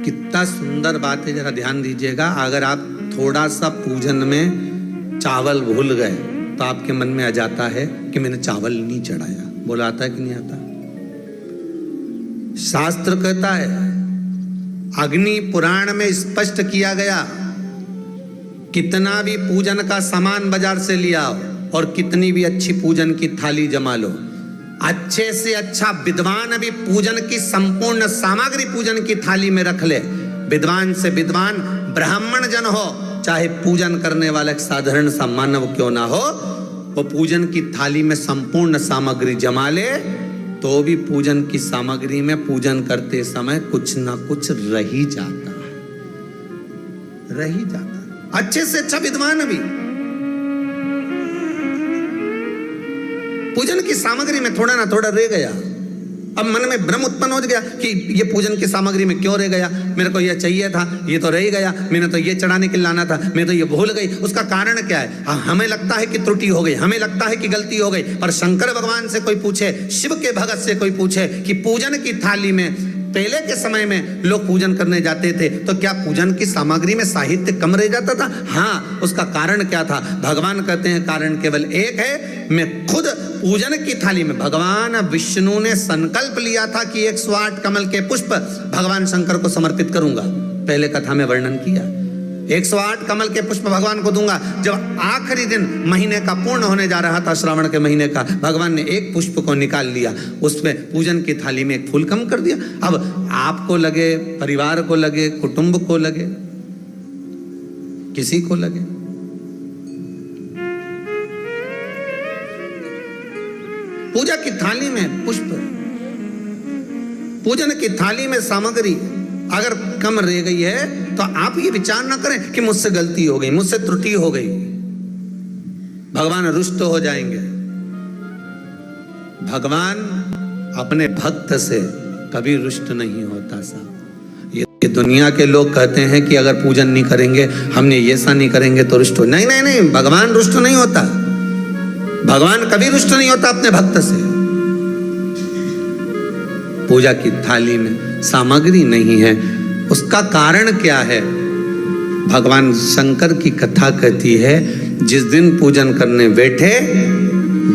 कितना सुंदर बात है, जरा ध्यान दीजिएगा। अगर आप थोड़ा सा पूजन में चावल भूल गए तो आपके मन में आ जाता है कि मैंने चावल नहीं चढ़ाया। बोला आता है कि नहीं आता? शास्त्र कहता है, अग्नि पुराण में स्पष्ट किया गया, कितना भी पूजन का सामान बाजार से लिया और कितनी भी अच्छी पूजन की थाली जमा लो, अच्छे से अच्छा विद्वान भी पूजन की संपूर्ण सामग्री पूजन की थाली में रख ले, विद्वान से विद्वान ब्राह्मण जन हो, चाहे पूजन करने वाला एक साधारण सा मानव क्यों ना हो, वो पूजन की थाली में संपूर्ण सामग्री जमा ले तो भी पूजन की सामग्री में पूजन करते समय कुछ ना कुछ रह ही जाता है, रह ही जाता है। अच्छे से अच्छा विद्वान भी पूजन की सामग्री में थोड़ा ना थोड़ा रह गया। अब मन में भ्रम उत्पन्न हो गया कि ये पूजन की सामग्री में क्यों रह गया, मेरे को ये चाहिए था, ये तो रह गया, मैंने तो ये चढ़ाने के लिए लाना था, मैं तो ये भूल गई। उसका कारण क्या है? हमें लगता है कि त्रुटि हो गई, हमें लगता है कि गलती हो गई, पर शंकर भगवान से कोई पूछे, शिव के भगत से कोई पूछे कि पूजन की थाली में पहले के समय में लोग पूजन करने जाते थे तो क्या पूजन की सामग्री में साहित्य कम रह जाता था? हाँ, उसका कारण क्या था? भगवान कहते हैं कारण केवल एक है। मैं खुद पूजन की थाली में, भगवान विष्णु ने संकल्प लिया था कि 108 कमल के पुष्प भगवान शंकर को समर्पित करूंगा। पहले कथा में वर्णन किया, 108 कमल के पुष्प भगवान को दूंगा। जब आखिरी दिन महीने का पूर्ण होने जा रहा था, श्रावण के महीने का, भगवान ने एक पुष्प को निकाल लिया, उसमें पूजन की थाली में एक फूल कम कर दिया। अब आपको लगे, परिवार को लगे, कुटुंब को लगे, किसी को लगे, पूजा की थाली में पुष्प, पूजन की थाली में सामग्री अगर कम रह गई है तो आप ये विचार ना करें कि मुझसे गलती हो गई, मुझसे त्रुटि हो गई। भगवान रुष्ट हो जाएंगे। भगवान अपने भक्त से कभी रुष्ट नहीं होता साहब। ये दुनिया के लोग कहते हैं कि अगर पूजन नहीं करेंगे, हमने ये ऐसा नहीं करेंगे तो रुष्ट हो। नहीं नहीं नहीं, भगवान रुष्ट नहीं होता। भगवान कभी रुष्ट नहीं होता अपने भक्त से। पूजा की थाली में सामग्री नहीं है, उसका कारण क्या है? भगवान शंकर की कथा कहती है, जिस दिन पूजन करने बैठे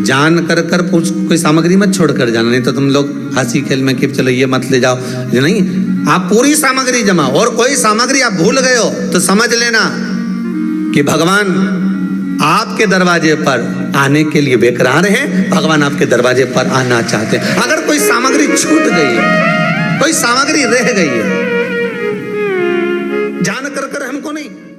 जान कर कोई सामग्री मत छोड़ कर जाना, नहीं तो तुम लोग हंसी खेल में कि चलो ये मत ले जाओ, नहीं, आप पूरी सामग्री जमा, और कोई सामग्री आप भूल गए हो तो समझ लेना कि भगवान आपके दरवाजे पर आने के लिए बेकरार हैं। भगवान आपके दरवाजे पर आना चाहते हैं। अगर कोई सामग्री छूट गई है, कोई सामग्री रह गई है, जान कर हमको नहीं